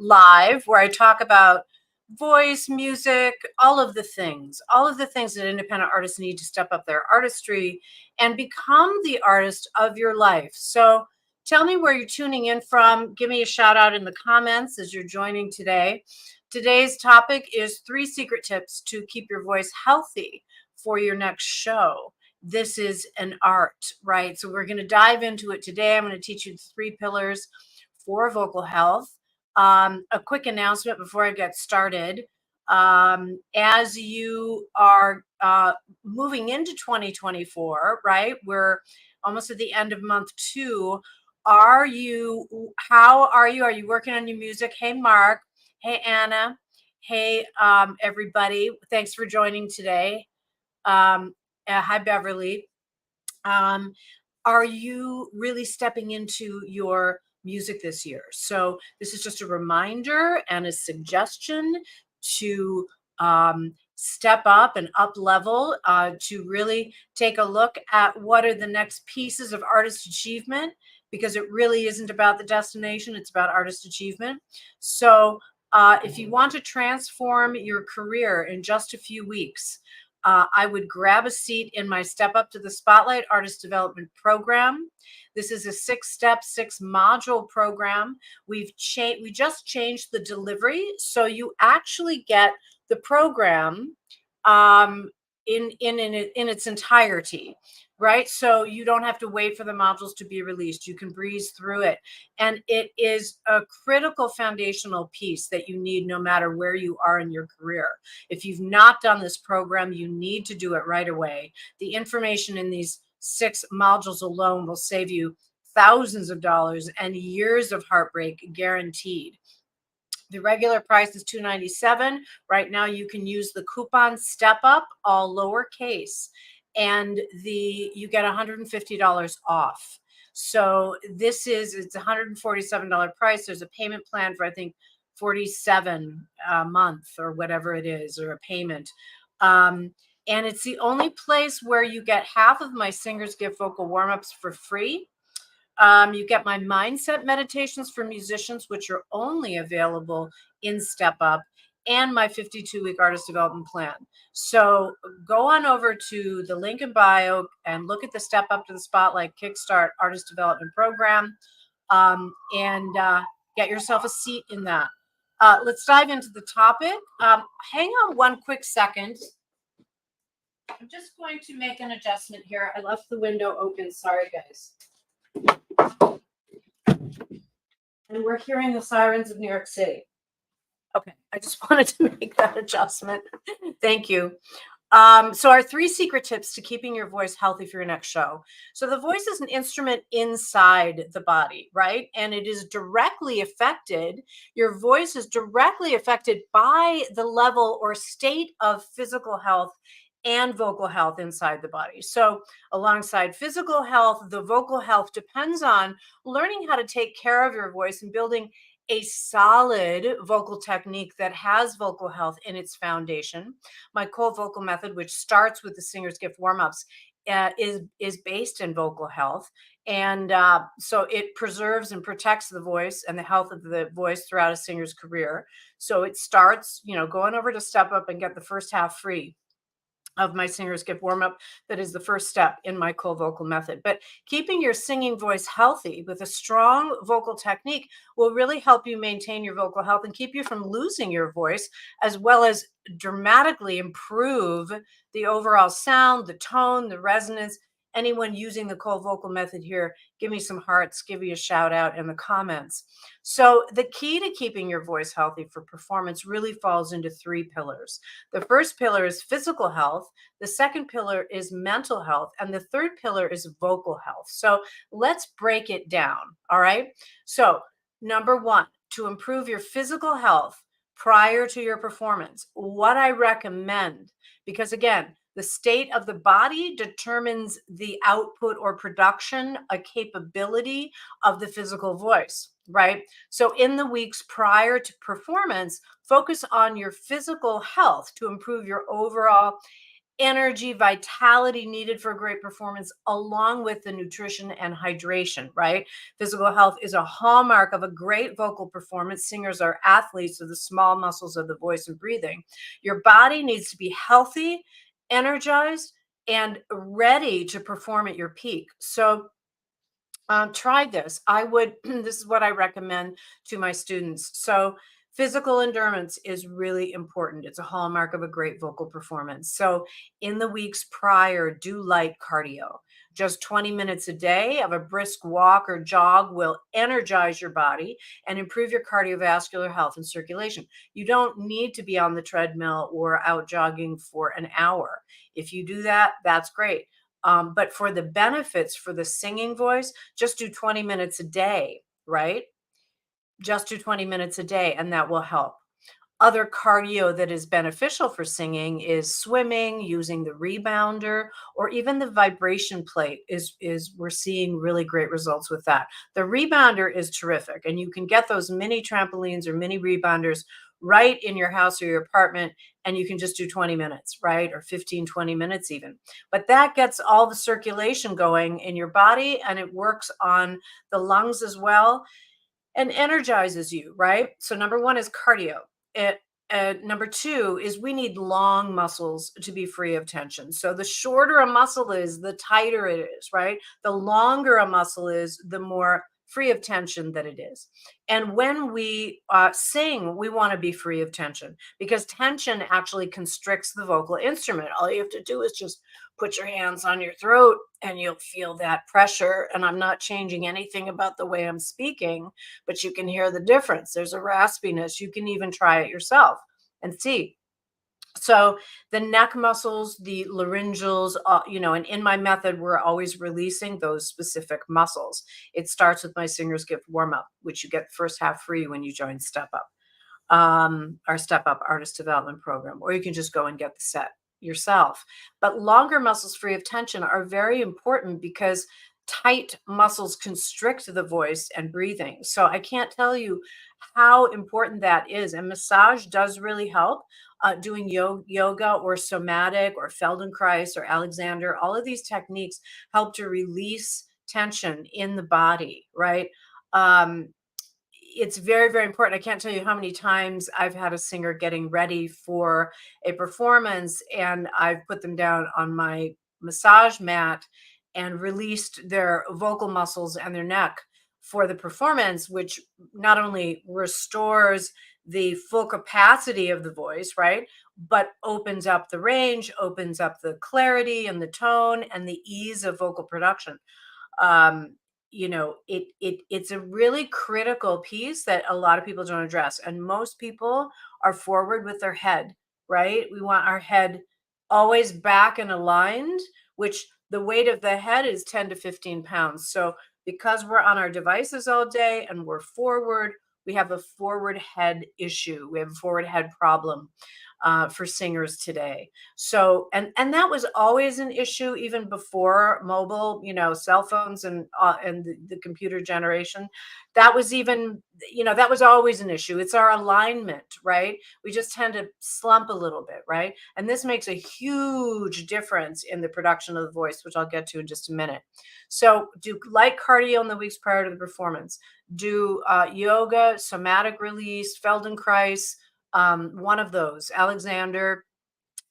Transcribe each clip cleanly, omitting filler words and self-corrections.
live, where I talk about voice, music, all of the things that independent artists need to step up their artistry and become the artist of your life. So tell me where you're tuning in from. Give me a shout out in the comments as you're joining today. Today's topic is 3 secret tips to keep your voice healthy for your next show. This is an art, right? So we're going to dive into it today. I'm going to teach you 3 pillars for vocal health. A quick announcement before I get started. As you are moving into 2024, right? We're almost at the end of month 2. How are you? Are you working on your music? Hey, Mark. Hey, Anna. Hey, everybody. Thanks for joining today. Hi, Beverly. Are you really stepping into your music this year? So this is just a reminder and a suggestion to step up and up level, to really take a look at what are the next pieces of artist achievement, because it really isn't about the destination, it's about artist achievement. So if you want to transform your career in just a few weeks, I would grab a seat in my Step Up to the Spotlight Artist Development Program. This is a 6-step, 6-module program. We just changed the delivery, so you actually get the program in its entirety, right? So you don't have to wait for the modules to be released. You can breeze through it. And it is a critical foundational piece that you need no matter where you are in your career. If you've not done this program, you need to do it right away. The information in these 6 modules alone will save you thousands of dollars and years of heartbreak guaranteed. The regular price is $297. Right now, you can use the coupon Step Up, all lowercase, and you get $150 off. So it's a $147 price. There's a payment plan for, I think, $47 a month or whatever it is, or a payment. And it's the only place where you get half of my Singers Gift vocal warm-ups for free. You get my mindset meditations for musicians, which are only available in Step Up, and my 52-week artist development plan. So go on over to the link in bio and look at the Step Up to the Spotlight Kickstart Artist Development Program, and get yourself a seat in that. Let's dive into the topic. Hang on one quick second. I'm just going to make an adjustment here. I left the window open. Sorry, guys. And we're hearing the sirens of New York City. Okay, I just wanted to make that adjustment. Thank you. So our 3 secret tips to keeping your voice healthy for your next show. So the voice is an instrument inside the body, right? And it is directly affected. Your voice is directly affected by the level or state of physical health and vocal health inside the body. So alongside physical health, the vocal health depends on learning how to take care of your voice and building a solid vocal technique that has vocal health in its foundation. My Cole vocal method, which starts with the Singer's Gift warm-ups, is based in vocal health. And so it preserves and protects the voice and the health of the voice throughout a singer's career. So it starts, going over to Step Up and get the first half free of my Singer's Gift warm-up. That is the first step in my Cole vocal method. But keeping your singing voice healthy with a strong vocal technique will really help you maintain your vocal health and keep you from losing your voice, as well as dramatically improve the overall sound, the tone, the resonance. Anyone using the Cole vocal method here, give me some hearts, give me a shout out in the comments. So the key to keeping your voice healthy for performance really falls into 3 pillars. The first pillar is physical health. The second pillar is mental health. And the third pillar is vocal health. So let's break it down. All right. So number 1, to improve your physical health prior to your performance, what I recommend, because again, the state of the body determines the output or production, a capability of the physical voice, right? So in the weeks prior to performance, focus on your physical health to improve your overall energy, vitality needed for a great performance, along with the nutrition and hydration, right? Physical health is a hallmark of a great vocal performance. Singers are athletes of the small muscles of the voice and breathing. Your body needs to be healthy, energized, and ready to perform at your peak. So, try this. I would, this is what I recommend to my students. So, physical endurance is really important. It's a hallmark of a great vocal performance. So, in the weeks prior, do light cardio. Just 20 minutes a day of a brisk walk or jog will energize your body and improve your cardiovascular health and circulation. You don't need to be on the treadmill or out jogging for an hour. If you do that, that's great. But for the benefits for the singing voice, just do 20 minutes a day, right? Just do 20 minutes a day, and that will help. Other cardio that is beneficial for singing is swimming, using the rebounder, or even the vibration plate is we're seeing really great results with that. The rebounder is terrific, and you can get those mini trampolines or mini rebounders right in your house or your apartment, and you can just do 20 minutes, right? Or 15, 20 minutes even. But that gets all the circulation going in your body, and it works on the lungs as well and energizes you, right? So number one is cardio. It, number two is we need long muscles to be free of tension. So the shorter a muscle is, the tighter it is, right? The longer a muscle is, the more free of tension that it is. And when we sing, we want to be free of tension because tension actually constricts the vocal instrument. All you have to do is just put your hands on your throat and you'll feel that pressure. And I'm not changing anything about the way I'm speaking, but you can hear the difference. There's a raspiness. You can even try it yourself and see. So the neck muscles, the laryngeals, and in my method, we're always releasing those specific muscles. It starts with my Singer's Gift warm up, which you get first half free when you join Step Up, our Step Up Artist Development Program, or you can just go and get the set yourself. But longer muscles free of tension are very important because tight muscles constrict the voice and breathing. So I can't tell you how important that is. And massage does really help. Doing yoga or somatic or Feldenkrais or Alexander, all of these techniques help to release tension in the body, right? Um, it's very, very important. I can't tell you how many times I've had a singer getting ready for a performance and I've put them down on my massage mat and released their vocal muscles and their neck for the performance, which not only restores the full capacity of the voice, right? But opens up the range, opens up the clarity and the tone and the ease of vocal production. um it's a really critical piece that a lot of people don't address, and most people are forward with their head, right? We want our head always back and aligned, which the weight of the head is 10 to 15 pounds. So because we're on our devices all day and we're forward, we have a forward head issue, we have a forward head problem for singers today. So, and that was always an issue even before mobile, cell phones and the computer generation. That was even, that was always an issue. It's our alignment, right? We just tend to slump a little bit, right? And this makes a huge difference in the production of the voice, which I'll get to in just a minute. So, do light cardio in the weeks prior to the performance. Do yoga, somatic release, Feldenkrais, one of those, Alexander,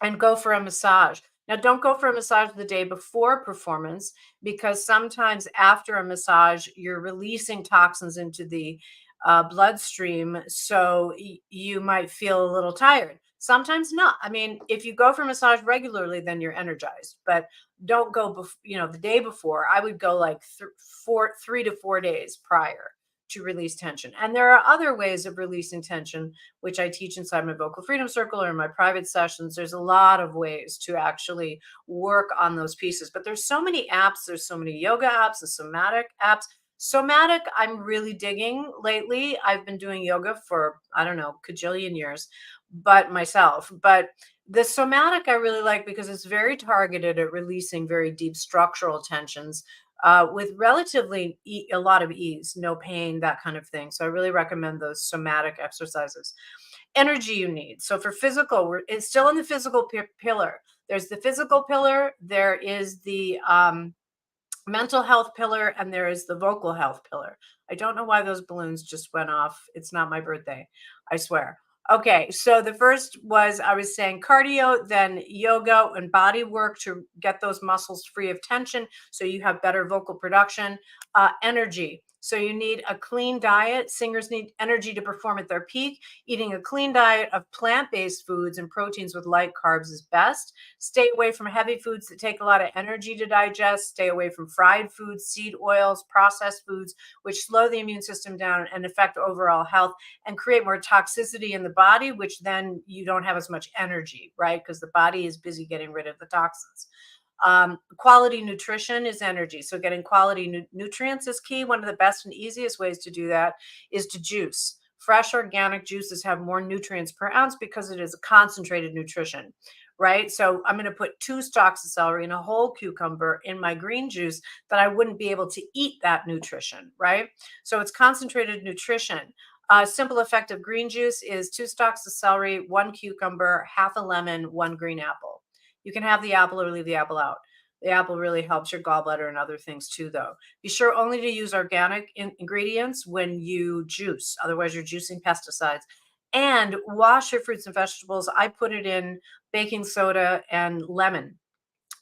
and go for a massage. Now, don't go for a massage the day before performance because sometimes after a massage, you're releasing toxins into the bloodstream. So you might feel a little tired. Sometimes not. I mean, if you go for massage regularly, then you're energized. But don't go, the day before. I would go like 3 to 4 days prior to release tension. And there are other ways of releasing tension, which I teach inside my Vocal Freedom Circle or in my private sessions. There's a lot of ways to actually work on those pieces. But there's so many apps. There's so many yoga apps and somatic apps. Somatic, I'm really digging lately. I've been doing yoga for, I don't know, cajillion years, but myself. But the somatic I really like because it's very targeted at releasing very deep structural tensions with relatively a lot of ease, no pain, that kind of thing. So I really recommend those somatic exercises. Energy you need. So for physical, it's still in the physical pillar. There's the physical pillar. There is the mental health pillar, and there is the vocal health pillar. I don't know why those balloons just went off. It's not my birthday, I swear. Okay, so the first was, I was saying, cardio, then yoga and body work to get those muscles free of tension so you have better vocal production. Energy. So you need a clean diet. Singers need energy to perform at their peak. Eating a clean diet of plant-based foods and proteins with light carbs is best. Stay away from heavy foods that take a lot of energy to digest. Stay away from fried foods, seed oils, processed foods, which slow the immune system down and affect overall health and create more toxicity in the body, which then you don't have as much energy, right? Because the body is busy getting rid of the toxins. Quality nutrition is energy. So getting quality nutrients is key. One of the best and easiest ways to do that is to juice. Fresh organic juices have more nutrients per ounce because it is a concentrated nutrition, right? So I'm going to put 2 stalks of celery and a whole cucumber in my green juice that I wouldn't be able to eat that nutrition, right? So it's concentrated nutrition. Simple effective green juice is 2 stalks of celery, 1 cucumber, half a lemon, 1 green apple. You can have the apple or leave the apple out. The apple really helps your gallbladder and other things too, though. Be sure only to use organic ingredients when you juice. Otherwise, you're juicing pesticides. And wash your fruits and vegetables. I put it in baking soda and lemon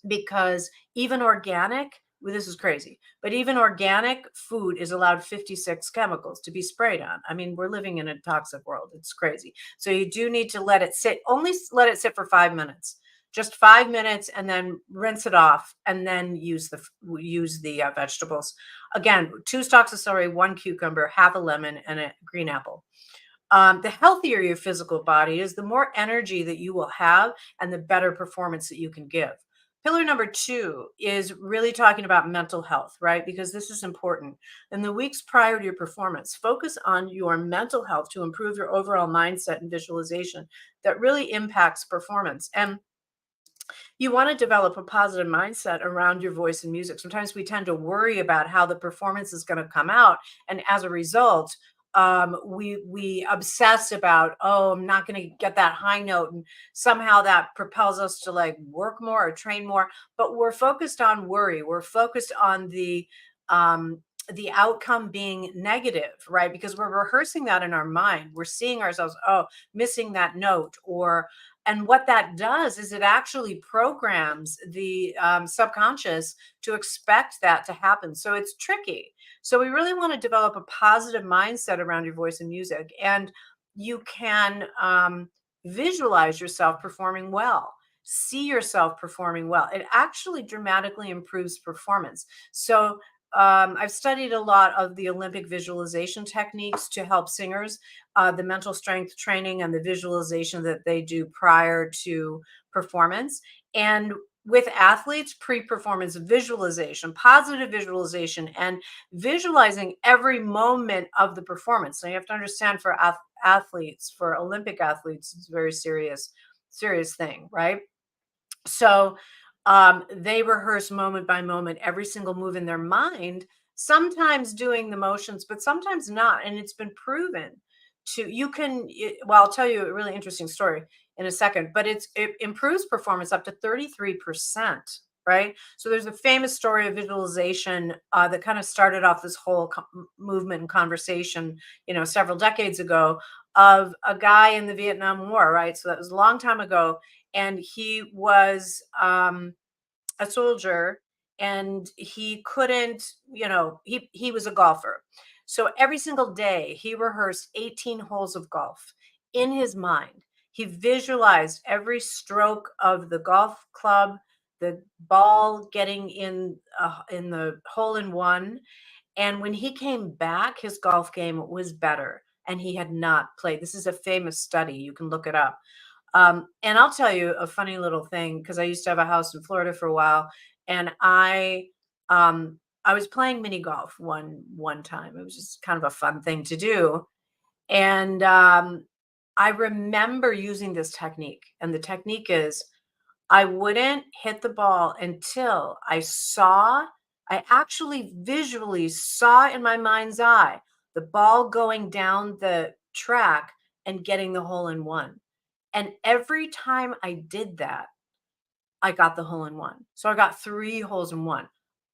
because even organic, well, this is crazy, but even organic food is allowed 56 chemicals to be sprayed on. I mean, we're living in a toxic world. It's crazy. So you do need to let it sit, only let it sit for 5 minutes. Just 5 minutes, and then rinse it off, and then use the vegetables. Again, 2 stalks of celery, 1 cucumber, half a lemon, and a green apple. The healthier your physical body is, the more energy that you will have and the better performance that you can give. Pillar number 2 is really talking about mental health, right? Because this is important. In the weeks prior to your performance, focus on your mental health to improve your overall mindset and visualization that really impacts performance. And you want to develop a positive mindset around your voice and music. Sometimes we tend to worry about how the performance is going to come out, and as a result, we obsess about, oh, I'm not going to get that high note, and somehow that propels us to like work more or train more. But we're focused on worry. We're focused on the outcome being negative, right? Because we're rehearsing that in our mind. We're seeing ourselves, oh, missing that note, or and what that does is it actually programs the subconscious to expect that to happen. So it's tricky. So we really want to develop a positive mindset around your voice and music. And you can visualize yourself performing well, see yourself performing well. It actually dramatically improves performance. So I've studied a lot of the Olympic visualization techniques to help singers, the mental strength training and the visualization that they do prior to performance. And with athletes, pre-performance visualization, positive visualization, and visualizing every moment of the performance. So you have to understand, for athletes, for Olympic athletes, it's a very serious thing, right? So they rehearse moment by moment every single move in their mind, sometimes doing the motions, but sometimes not. And it's been proven to, well, I'll tell you a really interesting story in a second, but it improves performance up to 33%. Right. So there's a famous story of visualization that kind of started off this whole movement and conversation, several decades ago, of a guy in the Vietnam War. Right. So that was a long time ago. And he was a soldier, and he couldn't, he was a golfer. So every single day he rehearsed 18 holes of golf in his mind. He visualized every stroke of the golf club, the ball getting in the hole in one. And when he came back, his golf game was better, and he had not played. This is a famous study. You can look it up. And I'll tell you a funny little thing, because I used to have a house in Florida for a while, and I was playing mini golf one time. It was just kind of a fun thing to do, and I remember using this technique. And the technique is, I wouldn't hit the ball until I actually visually saw in my mind's eye the ball going down the track and getting the hole in one. And every time I did that, I got the hole in one. So I got 3 holes in one.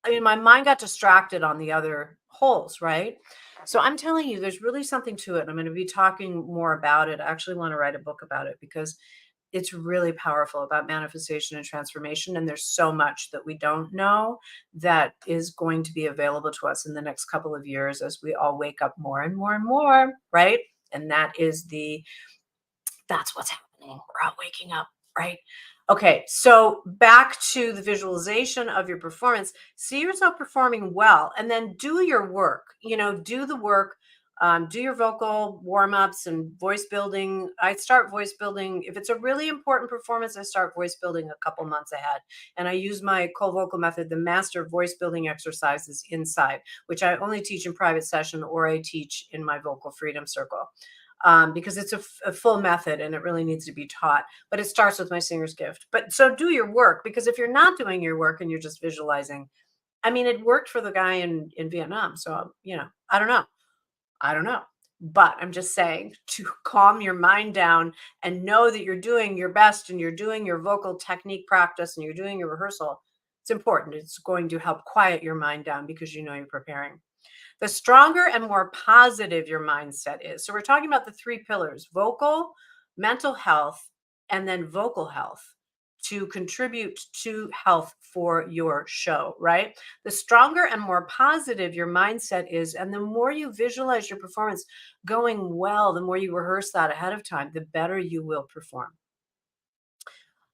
I mean, my mind got distracted on the other holes, right? So I'm telling you, there's really something to it. I'm going to be talking more about it. I actually want to write a book about it because it's really powerful about manifestation and transformation. And there's so much that we don't know that is going to be available to us in the next couple of years as we all wake up more and more and more, right? And that's what's happening. We're all waking up, right? Okay, so back to the visualization of your performance. See yourself performing well, and then do your work. Do the work. Do your vocal warm ups and voice building. I start voice building. If it's a really important performance, I start voice building a couple months ahead. And I use my Cole vocal method, the master voice building exercises inside, which I only teach in private session or I teach in my vocal freedom circle, because it's a full method and it really needs to be taught. But it starts with my singer's gift. But so do your work, because if you're not doing your work and you're just visualizing, I mean, it worked for the guy in Vietnam. So, I don't know. I don't know. But I'm just saying to calm your mind down and know that you're doing your best and you're doing your vocal technique practice and you're doing your rehearsal. It's important. It's going to help quiet your mind down because you're preparing. The stronger and more positive your mindset is. So we're talking about the 3 pillars: vocal, mental health, and then vocal health, to contribute to health for your show, right? The stronger and more positive your mindset is, and the more you visualize your performance going well, the more you rehearse that ahead of time, the better you will perform.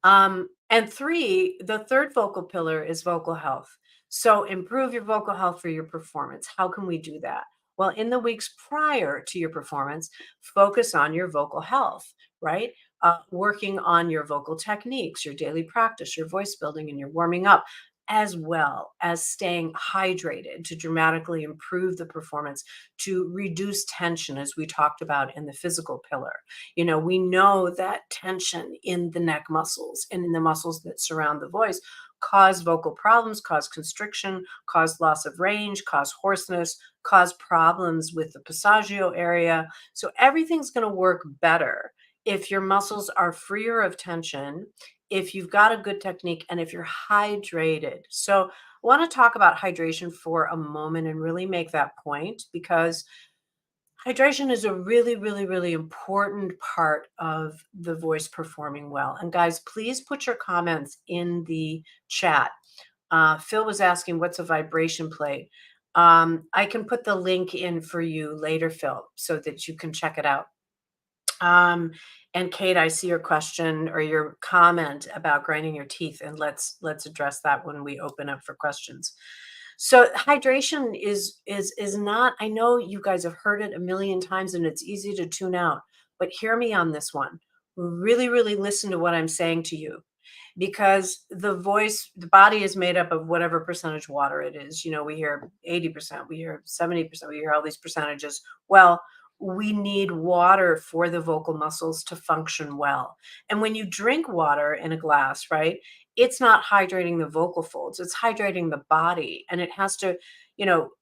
And 3, the third vocal pillar is vocal health. So improve your vocal health for your performance. How can we do that? Well, in the weeks prior to your performance, focus on your vocal health, right? Working on your vocal techniques, your daily practice, your voice building, and your warming up, as well as staying hydrated to dramatically improve the performance, to reduce tension, as we talked about in the physical pillar. We know that tension in the neck muscles and in the muscles that surround the voice cause vocal problems, cause constriction, cause loss of range, cause hoarseness, cause problems with the passaggio area. So everything's going to work better if your muscles are freer of tension, if you've got a good technique, and if you're hydrated. So I want to talk about hydration for a moment and really make that point, because hydration is a really, really, really important part of the voice performing well. And guys, please put your comments in the chat. Phil was asking, what's a vibration plate? I can put the link in for you later, Phil, so that you can check it out. And Kate, I see your question or your comment about grinding your teeth, and let's address that when we open up for questions. So hydration is not, I know you guys have heard it a million times and it's easy to tune out, but hear me on this one. Really, really listen to what I'm saying to you, because the body is made up of whatever percentage water it is. We hear 80%, we hear 70%, we hear all these percentages. Well, we need water for the vocal muscles to function well. And when you drink water in a glass, right, it's not hydrating the vocal folds, it's hydrating the body. And it has to,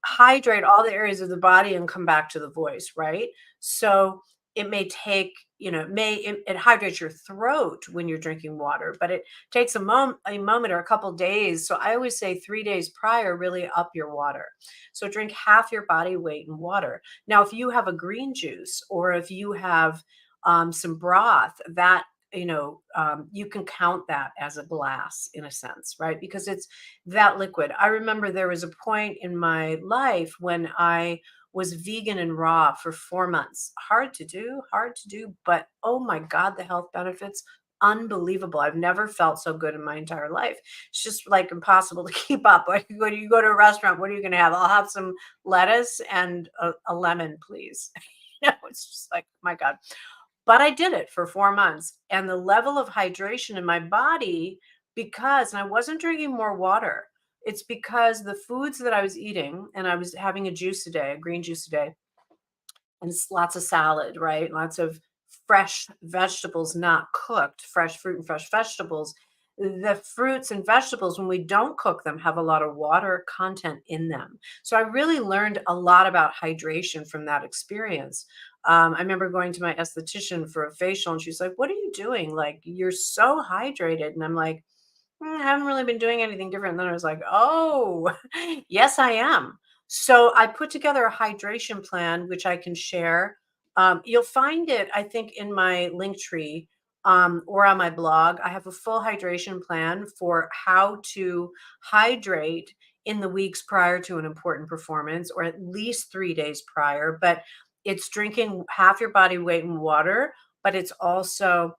hydrate all the areas of the body and come back to the voice, right? So it may take, it hydrates your throat when you're drinking water, but it takes a moment or a couple days. So I always say 3 days prior, really up your water. So drink half your body weight in water. Now, if you have a green juice or if you have some broth, that you can count that as a glass in a sense, right? Because it's that liquid. I remember there was a point in my life when I was vegan and raw for 4 months. Hard to do, but oh my God, the health benefits, unbelievable. I've never felt so good in my entire life. It's just like impossible to keep up. Like when you go to a restaurant, what are you going to have? I'll have some lettuce and a lemon, please. It's just like, my God. But I did it for 4 months, and the level of hydration in my body, and I wasn't drinking more water. It's because the foods that I was eating, and I was having a juice a day, a green juice a day, and lots of salad, right? Lots of fresh vegetables, not cooked, fresh fruit and fresh vegetables. The fruits and vegetables, when we don't cook them, have a lot of water content in them. So I really learned a lot about hydration from that experience. I remember going to my esthetician for a facial, and she's like, "What are you doing? Like, you're so hydrated." And I'm like, I haven't really been doing anything different." And then I was like, "Oh, yes, I am." So I put together a hydration plan, which I can share. You'll find it, I think, in my link tree or on my blog. I have a full hydration plan for how to hydrate in the weeks prior to an important performance, or at least 3 days prior. But it's drinking half your body weight in water, but it's also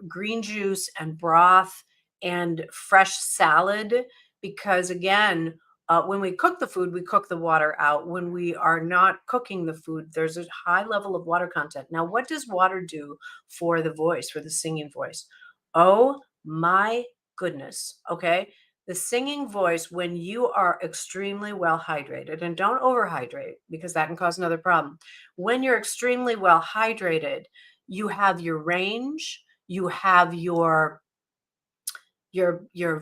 green juice and broth and fresh salad, because again, when we cook the food, we cook the water out. When we are not cooking the food, there's a high level of water content. Now, what does water do for the voice, for the singing voice? Oh my goodness. Okay. The singing voice, when you are extremely well hydrated, and don't overhydrate because that can cause another problem. When you're extremely well hydrated, you have your range, you have your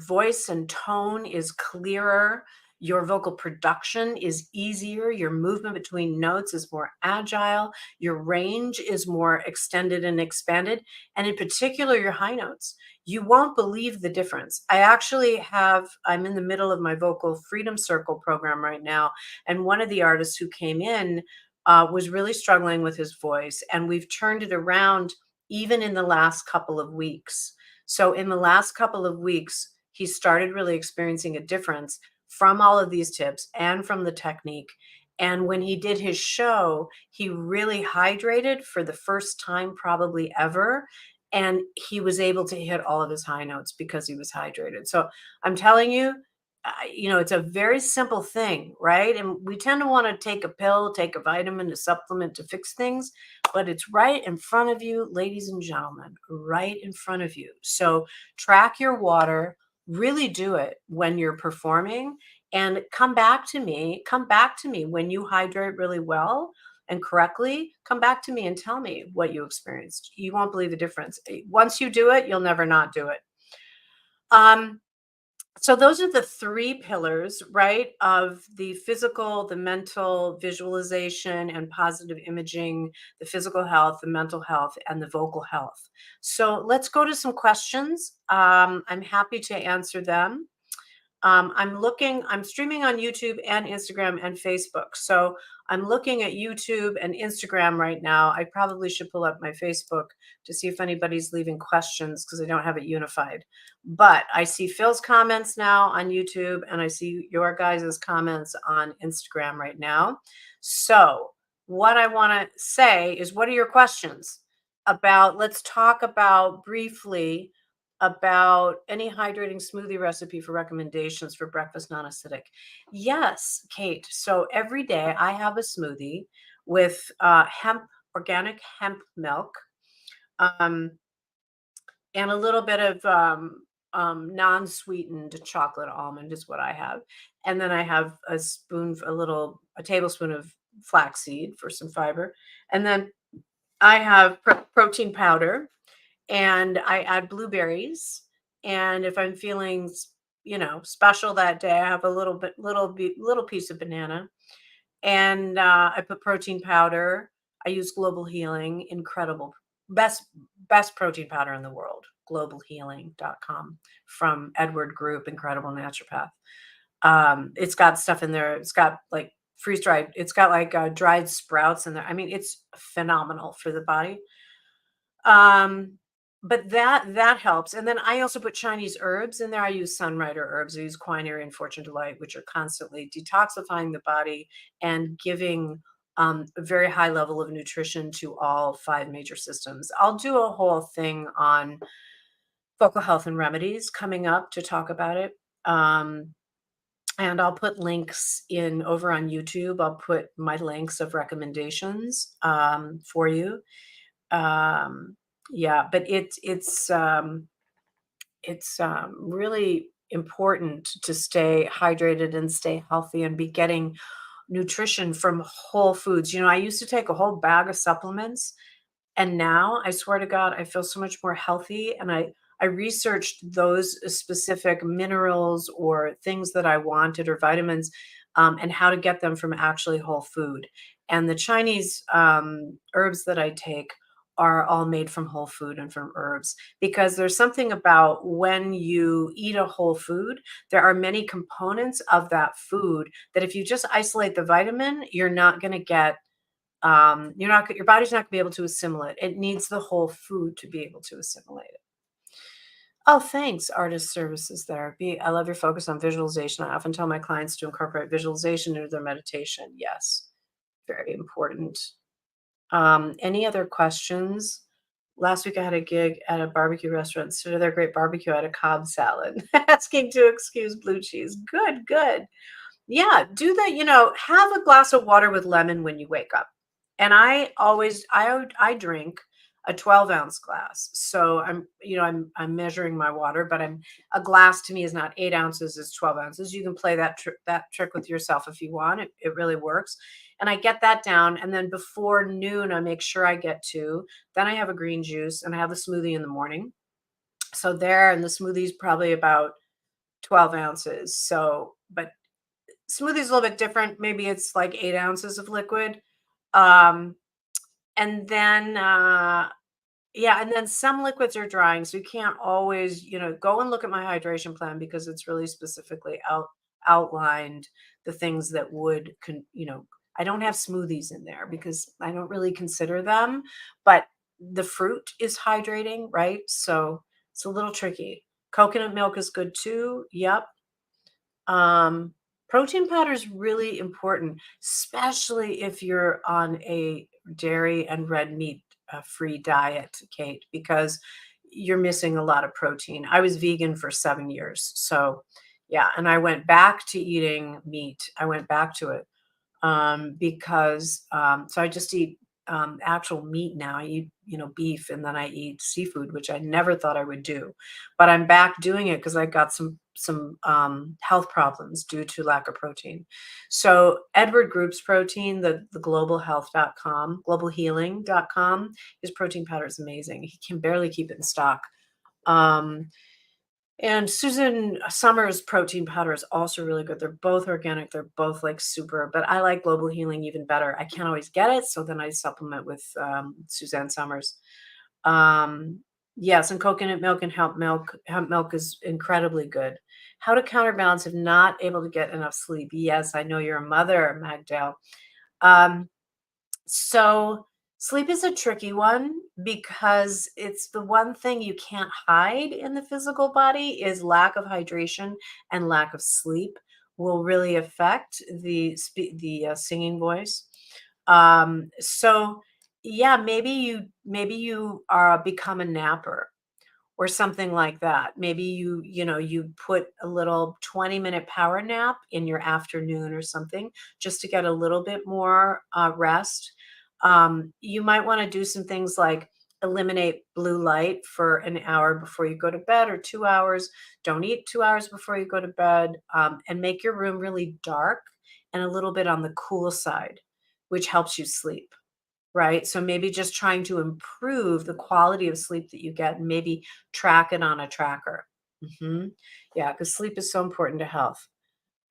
voice and tone is clearer, your vocal production is easier, your movement between notes is more agile, your range is more extended and expanded, and in particular your high notes. You won't believe the difference. I'm in the middle of my vocal freedom circle program right now, and one of the artists who came in was really struggling with his voice, and we've turned it around even in the last couple of weeks. So in the last couple of weeks, he started really experiencing a difference from all of these tips and from the technique. And when he did his show, he really hydrated for the first time probably ever. And he was able to hit all of his high notes because he was hydrated. So I'm telling you, it's a very simple thing, right? And we tend to want to take a pill, take a vitamin, a supplement to fix things, but it's right in front of you, ladies and gentlemen, right in front of you. So track your water, really do it when you're performing, and come back to me. Come back to me when you hydrate really well and correctly. Come back to me and tell me what you experienced. You won't believe the difference. Once you do it, you'll never not do it. So those are the three pillars, right, of the physical, the mental, visualization, and positive imaging, the physical health, the mental health, and the vocal health. So let's go to some questions. I'm happy to answer them. I'm streaming on YouTube and Instagram and Facebook. So I'm looking at YouTube and Instagram right now. I probably should pull up my Facebook to see if anybody's leaving questions because I don't have it unified. But I see Phil's comments now on YouTube, and I see your guys' comments on Instagram right now. So what I want to say is, what are your questions about? Let's talk about briefly about any hydrating smoothie recipe for recommendations for breakfast non-acidic. Yes, Kate. So every day I have a smoothie with organic hemp milk, um, and a little bit of non-sweetened chocolate almond is what I have. And then I have a tablespoon of flaxseed for some fiber. And then I have protein powder, and I add blueberries. And if I'm feeling, special that day, I have a little piece of banana, and I put protein powder. I use Global Healing, incredible, best best protein powder in the world. Globalhealing.com from Edward Group, incredible naturopath. It's got stuff in there. It's got like freeze dried. It's got like dried sprouts in there. I mean, it's phenomenal for the body. Um, but that helps. And then I also put Chinese herbs in there. I use Sunrider herbs. I use quinine and Fortune Delight, which are constantly detoxifying the body and giving a very high level of nutrition to all five major systems. I'll do a whole thing on vocal health and remedies coming up to talk about it. And I'll put links in over on YouTube. I'll put my links of recommendations for you. Yeah, but it's really important to stay hydrated and stay healthy and be getting nutrition from whole foods. I used to take a whole bag of supplements, and now I swear to God, I feel so much more healthy. And I researched those specific minerals or things that I wanted, or vitamins, and how to get them from actually whole food. And the Chinese herbs that I take are all made from whole food and from herbs, because there's something about when you eat a whole food, there are many components of that food that if you just isolate the vitamin, you're not going to get your body's not going to be able to assimilate. It needs the whole food to be able to assimilate it. Oh, thanks, Artist Services Therapy. I love your focus on visualization. I often tell my clients to incorporate visualization into their meditation. Yes, very important. Any other questions? Last week I had a gig at a barbecue restaurant. Instead of their great barbecue, I had a Cobb salad. Asking to excuse blue cheese. Good, good. Yeah, do that, have a glass of water with lemon when you wake up. And I drink a 12-ounce glass. So I'm measuring my water, but a glass to me is not 8 ounces, it's 12 ounces. You can play that trick with yourself if you want. It really works. And I get that down. And then before noon, I make sure I get two. Then I have a green juice and I have a smoothie in the morning. So there, and the smoothie's probably about 12 ounces. So, but smoothie's a little bit different. Maybe it's like 8 ounces of liquid. Um, and then, yeah, and then some liquids are drying. So you can't always, go and look at my hydration plan because it's really specifically outlined the things that I don't have smoothies in there because I don't really consider them, but the fruit is hydrating, right? So it's a little tricky. Coconut milk is good too. Yep. Um, Protein powder is really important, especially if you're on a dairy and red meat free diet, Kate, because you're missing a lot of protein. I was vegan for 7 years. So, yeah. And I went back to eating meat. I went back to it because so I just eat actual meat now. I eat, beef, and then I eat seafood, which I never thought I would do, but I'm back doing it because I got some health problems due to lack of protein. So Edward Group's protein, the globalhealing.com, his protein powder is amazing. He can barely keep it in stock. Um, and Susan Summers protein powder is also really good. They're both organic. They're both like super, but I like Global Healing even better. I can't always get it, so then I supplement with Suzanne Summers. Yes, and coconut milk and hemp milk. Hemp milk is incredibly good. How to counterbalance if not able to get enough sleep? Yes, I know you're a mother, Magdale. Um, so sleep is a tricky one because it's the one thing you can't hide in the physical body is lack of hydration, and lack of sleep will really affect the singing voice. So yeah, maybe you are become a napper or something like that. Maybe you put a little 20-minute power nap in your afternoon or something just to get a little bit more rest. You might want to do some things like eliminate blue light for an hour before you go to bed, or 2 hours. Don't eat 2 hours before you go to bed, and make your room really dark and a little bit on the cool side, which helps you sleep. Right? So maybe just trying to improve the quality of sleep that you get, and maybe track it on a tracker. Yeah, because sleep is so important to health.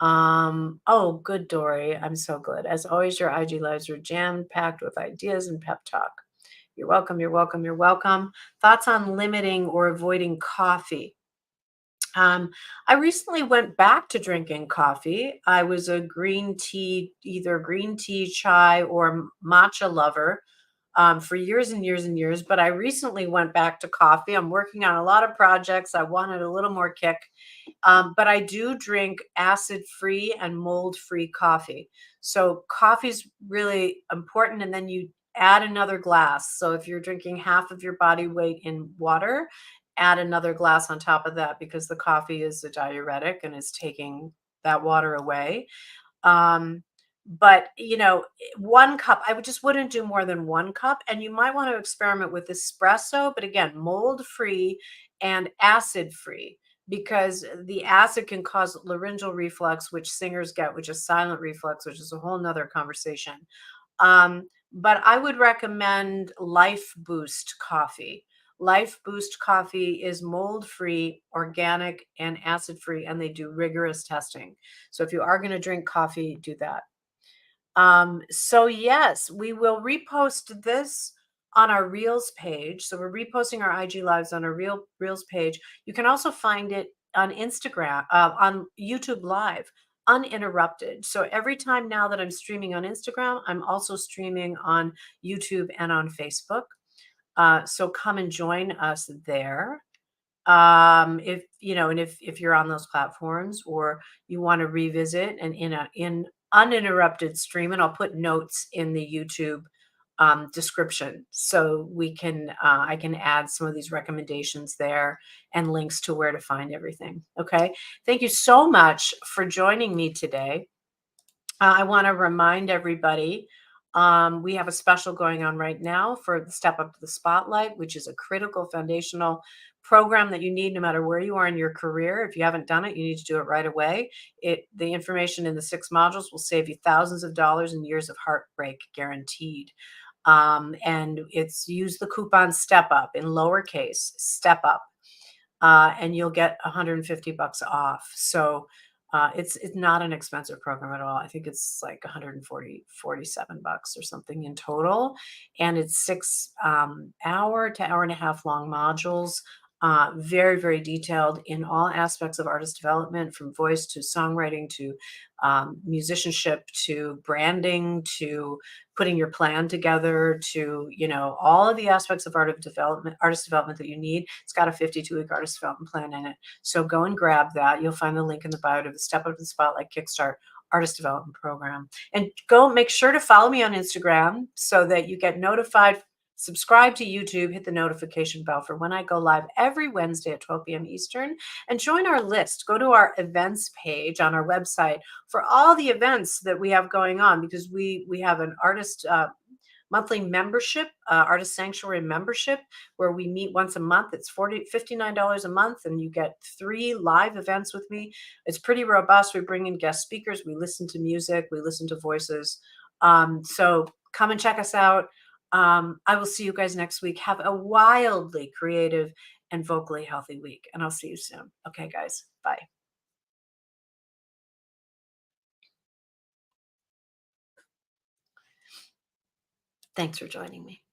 Oh, good, Dory. I'm so good. As always, your IG lives are jam-packed with ideas and pep talk. You're welcome, you're welcome, you're welcome. Thoughts on limiting or avoiding coffee? I recently went back to drinking coffee. I was a green tea, either green tea, chai, or matcha lover for years and years and years. But I recently went back to coffee. I'm working on a lot of projects. I wanted a little more kick. But I do drink acid-free and mold-free coffee. So coffee's really important. And then you add another glass. So if you're drinking half of your body weight in water, add another glass on top of that because the coffee is a diuretic and is taking that water away. But 1 cup, I just wouldn't do more than 1 cup. And you might want to experiment with espresso, but again, mold free and acid free, because the acid can cause laryngeal reflux, which singers get, which is silent reflux, which is a whole nother conversation. But I would recommend Life Boost coffee. Life Boost coffee is mold free, organic, and acid free, and they do rigorous testing. So if you are going to drink coffee, do that. So yes, we will repost this on our Reels page. So we're reposting our IG lives on our Reels page. You can also find it on Instagram, on YouTube Live, uninterrupted. So every time now that I'm streaming on Instagram, I'm also streaming on YouTube and on Facebook. So come and join us there. If you know, and if you're on those platforms, or you want to revisit and in uninterrupted stream, and I'll put notes in the YouTube description, so we can I can add some of these recommendations there and links to where to find everything. Okay, thank you so much for joining me today. I want to remind everybody, we have a special going on right now for the Step Up to the Spotlight, which is a critical foundational program that you need no matter where you are in your career. If you haven't done it, you need to do it right away. The information in the 6 modules will save you thousands of dollars and years of heartbreak guaranteed. And it's use the coupon Step Up in lowercase Step Up, and you'll get 150 bucks off. So it's not an expensive program at all. I think it's like 47 bucks or something in total, and it's 6 hour to hour and a half long modules. Very, very detailed in all aspects of artist development, from voice to songwriting to musicianship to branding to putting your plan together to, all of the aspects of artist development that you need. It's got a 52-week artist development plan in it. So go and grab that. You'll find the link in the bio to the Step Up to the Spotlight Kickstart Artist Development Program. And go make sure to follow me on Instagram so that you get notified. Subscribe to YouTube, hit the notification bell for when I go live every Wednesday at 12 p.m. Eastern, and join our list. Go to our events page on our website for all the events that we have going on, because we have an artist monthly membership, artist sanctuary membership, where we meet once a month. It's $59 a month, and you get 3 live events with me. It's pretty robust. We bring in guest speakers, we listen to music, we listen to voices. So come and check us out. I will see you guys next week. Have a wildly creative and vocally healthy week, and I'll see you soon. Okay, guys, bye. Thanks for joining me.